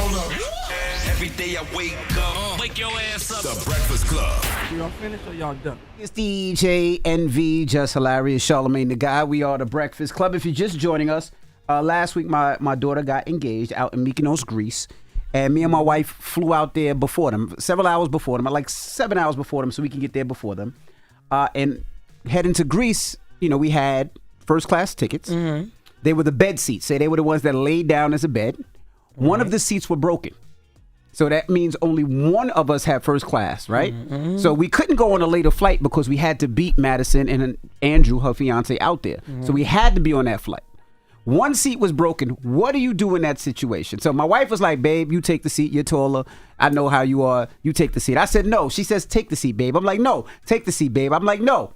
Every day I wake up, wake your ass up. The Breakfast Club. Y'all finished or y'all done? It's DJ NV, Jess Hilarious, Charlamagne the Guy. We are the Breakfast Club. If you're just joining us, last week my daughter got engaged out in Mykonos, Greece. And me and my wife flew out there before them, several hours before them, like 7 hours before them, so we can get there before them. And heading to Greece, we had first class tickets. Mm-hmm. They were the bed seats. They were the ones that laid down as a bed. Right. One of the seats were broken. So that means only one of us had first class, right? Mm-hmm. So we couldn't go on a later flight because we had to beat Madison and Andrew, her fiance, out there. Mm-hmm. So we had to be on that flight. One seat was broken. What do you do in that situation? So my wife was like, babe, you take the seat. You're taller. I know how you are. You take the seat. I said, no. She says, take the seat, babe. I'm like, no. Take the seat, babe. I'm like, no.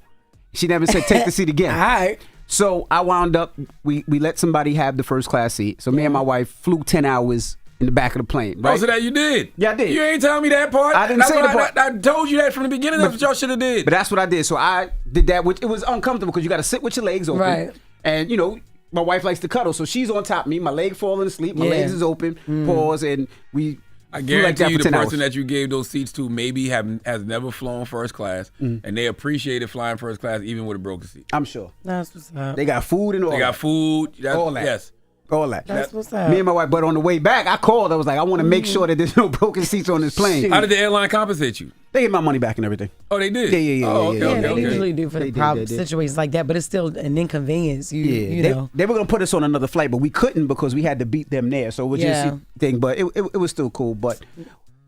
She never said, take the seat again. All right. So I wound up, we let somebody have the first class seat. So me and my wife flew 10 hours in the back of the plane, right? Oh, so that you did? Yeah, I did. You ain't telling me that part. I didn't say the part. I told you that from the beginning. That's what y'all should have did. But that's what I did. So I did that, which it was uncomfortable because you got to sit with your legs open. Right. And, my wife likes to cuddle. So she's on top of me. My leg falling asleep. My legs is open. Pause. And we I guarantee like you the person hours. that you gave those seats to maybe has never flown first class, and they appreciated flying first class even with a broken seat. I'm sure. That's what's up. They got food and all They got food. All that. Yes. All that. That's what's up. Me and my wife, but on the way back, I called. I was like, I want to make sure that there's no broken seats on this plane. How did the airline compensate you? They get my money back and everything. Oh, they did? Yeah. Oh, okay. They usually do for the problem situations like that, but it's still an inconvenience. You know. They were going to put us on another flight, but we couldn't because we had to beat them there. So it was just a thing, but it was still cool. But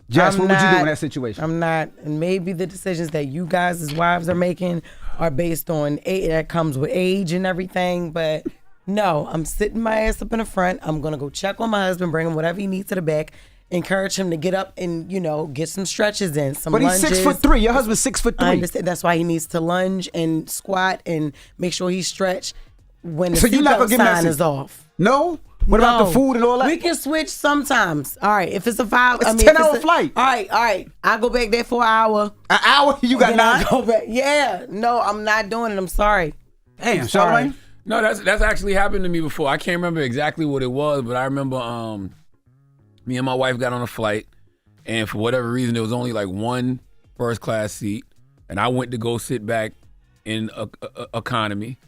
Jess, what would you do in that situation? I'm not, and maybe the decisions that you guys as wives are making are based on that comes with age and everything, but no, I'm sitting my ass up in the front. I'm going to go check on my husband, bring him whatever he needs to the back, encourage him to get up and, get some stretches in, some lunges. But he's 6'3". Your husband's 6'3". I understand. That's why he needs to lunge and squat and make sure he's stretched when the seatbelt sign is off. No? What about the food and all that? We can switch sometimes. All right, if it's a 10-hour flight. All right. I go back there for an hour. An hour? You got 9? Go back. Yeah. No, I'm not doing it. I'm sorry. Damn, Charlamagne? No, that's actually happened to me before. I can't remember exactly what it was, but I remember me and my wife got on a flight, and for whatever reason, there was only like one first class seat, and I went to go sit back in economy,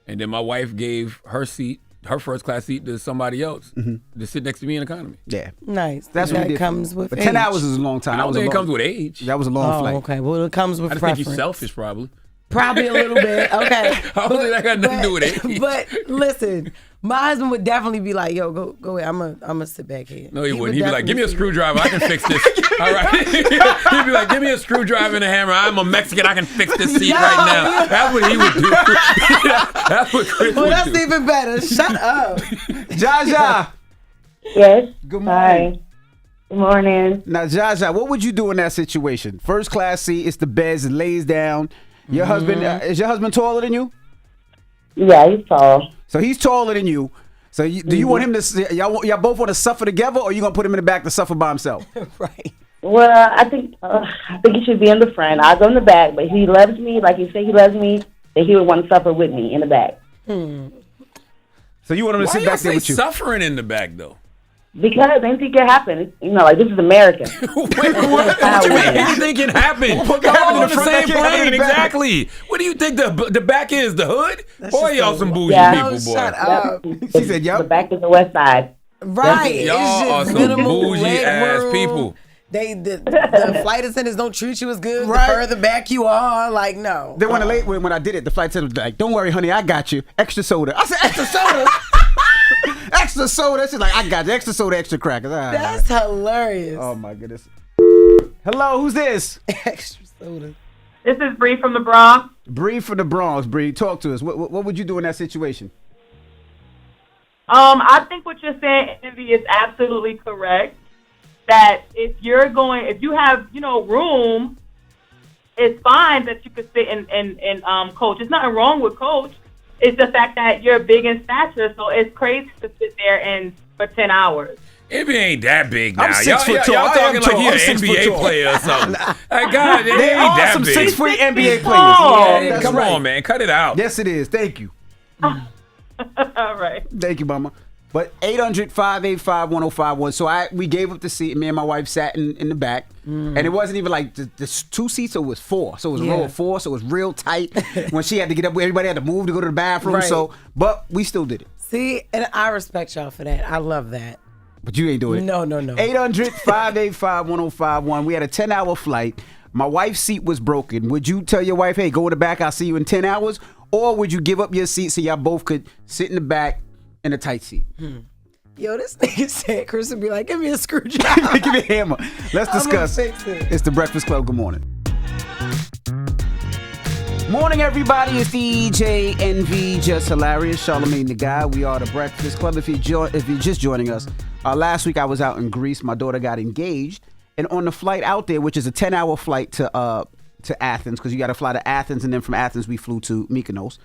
and then my wife gave her first class seat to somebody else to sit next to me in economy. Yeah. Nice. That's what it comes with But age. 10 hours is a long time. I don't think it comes with age. That was a long flight. Okay. Well, it comes with I preference. think he's selfish, probably. Probably a little bit. Okay. I don't think that got nothing to do with age. But listen, my husband would definitely be like, yo, go ahead. I'm gonna sit back here. No, he wouldn't. He'd be like, give me a screwdriver. I can fix this. All right. He'd be like, give me a screwdriver and a hammer. I'm a Mexican. I can fix this seat right now. That's what he would do. That's what Chris would do. Well, that's even better. Shut up. Jaja. Yes. Good morning. Hi. Good morning. Now, Jaja, what would you do in that situation? First class seat, it's the beds, it lays down. Your husband, is your husband taller than you? Yeah, he's tall. So he's taller than you. So do you want him to, y'all both want to suffer together, or you going to put him in the back to suffer by himself? Right. Well, I think he should be in the front. I'll go in the back, but if he loves me, like he said he loves me, then he would want to suffer with me in the back. So you want him to sit back there with you? Suffering in the back, though? Because anything can happen. Like this is America. What you mean anything can happen? What Y'all happened in on the the front same that can't happen in plane, the back? exactly. What do you think the back is? The hood? Boy, y'all some bougie Yeah. people, boy. Shut up. She said, The yup. back is the west side. Right. Y'all are It's just some minimal bougie leg ass room. people. The flight attendants don't treat you as good. Right. The further back you are, like, no. Then when I did it, the flight attendant was like, don't worry, honey, I got you. Extra soda. I said, extra soda? Extra soda. She's like, I got you. Extra soda, extra crackers. All right. That's hilarious. Oh, my goodness. Hello, who's this? Extra soda. This is Bree from the Bronx. Bree from the Bronx. Bree, talk to us. What would you do in that situation? I think what you're saying, Envy, is absolutely correct. That if you have, room, it's fine that you could sit in coach. There's nothing wrong with coach. It's the fact that you're big in stature, so it's crazy to sit there for 10 hours. NBA ain't that big now. I'm 6 foot tall. Y'all I am talking like tall. you're I'm an 6 foot NBA tall. player or something. Like, God, it There ain't are that some big. 6 foot NBA players. tall. Yeah, That's come right. on, man. Cut it out. Yes, it is. Thank you. All right. Thank you, Mama. But 800-585-1051. So we gave up the seat, and me and my wife sat in the back. And it wasn't even like the 2 seats, it was 4. So it was a row of 4, so it was real tight. When she had to get up, everybody had to move to go to the bathroom. Right. So, but we still did it. See, and I respect y'all for that. I love that. But you ain't doing it. No. 800-585-1051. We had a 10-hour flight. My wife's seat was broken. Would you tell your wife, hey, go in the back, I'll see you in 10 hours? Or would you give up your seat so y'all both could sit in the back in a tight seat? Yo, this nigga said Chris would be like, give me a screwdriver. Give me a hammer. Let's discuss. Fix it. It's the Breakfast Club. Good morning. Morning, everybody. It's DJ NV, Jess Hilarious, Charlamagne the Guy. We are the Breakfast Club. If you're just joining us, last week I was out in Greece. My daughter got engaged, and on the flight out there, which is a 10-hour flight to Athens, because you got to fly to Athens, and then from Athens we flew to Mykonos.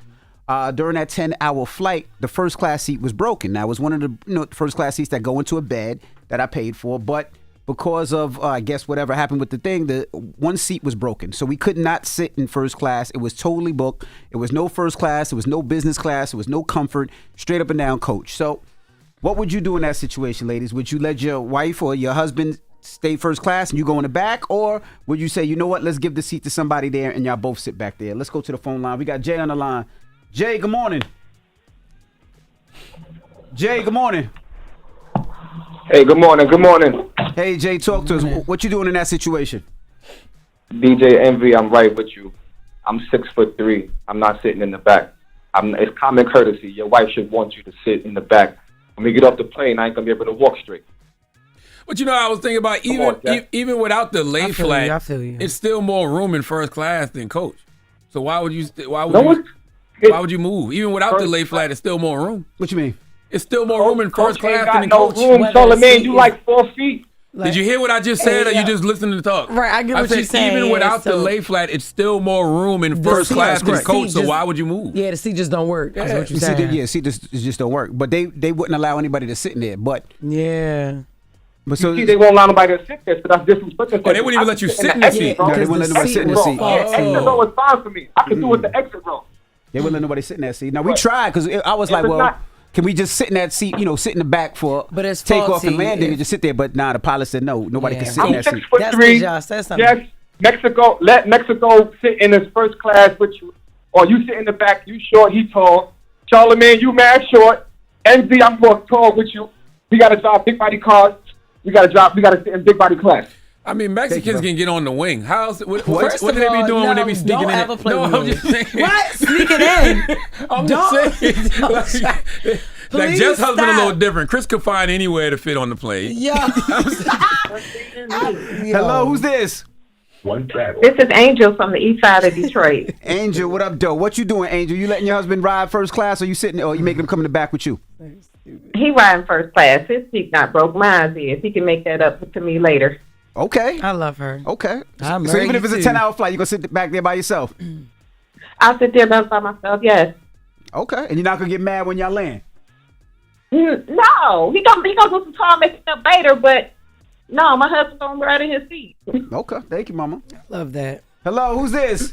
During that 10-hour flight, the first class seat was broken. Now, it was one of the first class seats that go into a bed that I paid for, but because of, I guess, whatever happened with the thing, the one seat was broken. So we could not sit in first class. It was totally booked. It was no first class. It was no business class. It was no comfort. Straight up and down coach. So what would you do in that situation, ladies? Would you let your wife or your husband stay first class and you go in the back? Or would you say, you know what, let's give the seat to somebody there and y'all both sit back there? Let's go to the phone line. We got Jay on the line. Jay, good morning. Jay, good morning. Hey, good morning. Good morning. Hey, Jay, talk to us. What you doing in that situation? DJ Envy, I'm right with you. I'm 6'3". I'm not sitting in the back. It's common courtesy. Your wife should want you to sit in the back. When we get off the plane, I ain't gonna be able to walk straight. But I was thinking about even without the lay flat, I feel you. it's still more room in first class than coach. So why would you move? Even without the lay flat, it's still more room. What you mean? It's still more room in first class got than in no coach. room. Charlamagne, you like 4 feet. Did you hear what I just said, or you just listening to talk? Right, I get what you're saying. Even yeah, without the so lay flat, it's still more room in first seat- class than the coach. seat So just- why would you move? Yeah, the seat just don't work. That's what you're See, saying. seat just don't work. But they wouldn't allow anybody to sit in there. But Yeah. so See, they won't allow nobody to sit there, so that's disrespectful. Oh, they wouldn't even let you sit in the seat. No, they wouldn't let nobody sit in the seat. Exit row is fine for me. I can do it the exit row. They wouldn't let nobody sit in that seat. Now we tried because I was like, it's well, not- can we just sit in that seat? Sit in the back for But it's takeoff faulty and landing if- and just sit there. But nah, the pilot said no, nobody Yeah. can sit in I'm that seat. 6'3". That's 'cause y'all said something. Yes, Mexico. Let Mexico sit in his first class with you, or you sit in the back. You short, he tall. Charlamagne, you mad short. NZ, I'm more tall with you. We gotta drive big body cars. We gotta sit in big body class. I mean, Mexicans can get on the wing. What do First they of be all, doing when they be no, sneaking don't in? ever play No, with I'm me. just saying. What? Sneaking in? I'm just saying. Like Please Jess' husband a stop. little different. Chris could find anywhere to fit on the plane. Yo. Hello, who's this? This is Angel from the east side of Detroit. Angel, what up, Doe? What you doing, Angel? You letting your husband ride first class, or you sitting, or you making him come in the back with you? He riding first class. His seat not broke. Mine is. He can make that up to me later. Okay. I love her. Okay. I'm So even married if it's a too. 10-hour flight, you gonna sit back there by yourself? I'll sit there by myself, yes. Okay. And you're not gonna get mad when y'all land? No. He gonna do some tall making up later, but no, my husband's gonna ride in his seat. Okay. Thank you, Mama. Love that. Hello, who's this?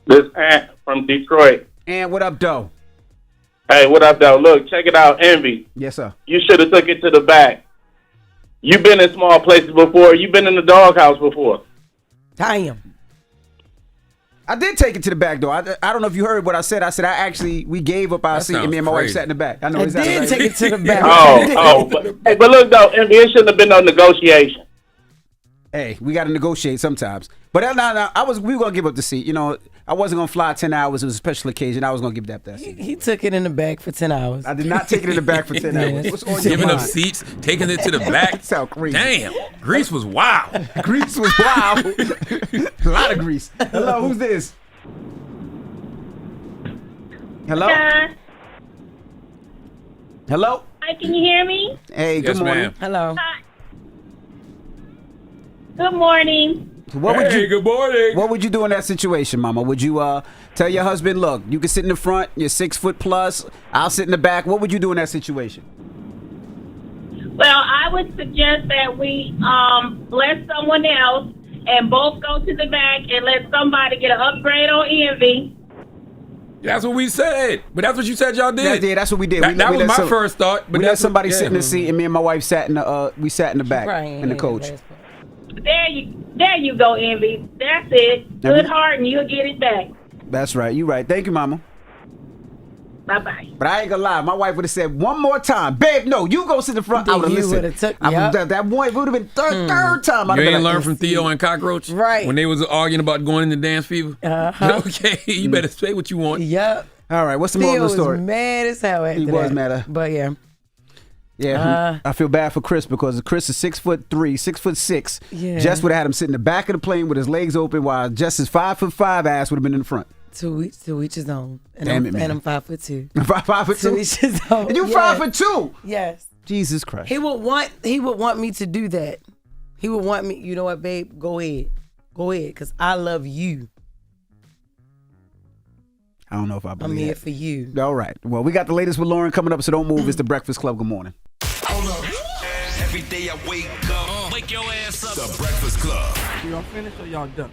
This Ant from Detroit. And what up, Doe? Hey, what up, though? Look, check it out, Envy. Yes, sir. You should have took it to the back. You've been in small places before. You've been in the doghouse before. Damn. I did take it to the back, though. I don't know if you heard what I said. I said we gave up our That seat, and me and my sounds wife crazy. sat in the back. I know I exactly. did right. take it to the back. But look, though, Envy, it shouldn't have been no negotiation. Hey, we got to negotiate sometimes. But we were gonna give up the seat. I wasn't gonna fly 10 hours. It was a special occasion. I was gonna give that seat. He took it in the back for 10 hours. I did not take it in the back for 10 hours. Yeah. What's on your Giving up mind? seats, taking it to the back. That sound crazy. Damn, Greece was wild. Grease was wild. A lot of grease. Hello, who's this? Hello? Hello? Hi, can you hear me? Hey, good Yes, morning. ma'am. Hello. Good morning. What would you good morning. What would you do in that situation, Mama? Would you tell your husband, look, you can sit in the front, you're 6 foot plus, I'll sit in the back. What would you do in that situation? Well, I would suggest that we let someone else and both go to the back and let somebody get an upgrade on Envy That's what we said. But that's what you said y'all did. Yeah, that's what we did. That was my first thought. But we let somebody sit in the seat, and me and my wife sat in the back, and the coach. There you go, Envy. That's it. Good heart, and you'll get it back. That's right. You right. Thank you, Mama. Bye-bye. But I ain't gonna lie, my wife would have said one more time, babe, no, you go sit in the front. I would have listened. That one would have been third time. You ain't learned from Theo and Cockroach? Right. When they was arguing about going into Dance Fever? Okay, you better say what you want. Yep. All right, what's the moral of the story? He was mad as hell after that. He was mad. But yeah. Yeah, I feel bad for Chris because Chris is 6'3", 6'6". Yeah. Jess would have had him sit in the back of the plane with his legs open, while Jess's 5'5" ass would have been in the front. To each his own. And Damn it, man. And I'm 5'2". 5'2"? To each his own. And you 5'2"? Yes. Jesus Christ. He would want me to do that. He would want me. You know what, babe? Go ahead, because I love you. I don't know if I believe I'm here that. for you. All right. Well, we got the latest with Loren coming up, so don't move. It's the Breakfast Club. Good morning. Hold up. Every day I wake up, wake your ass up. The Breakfast Club. Y'all finished or y'all done?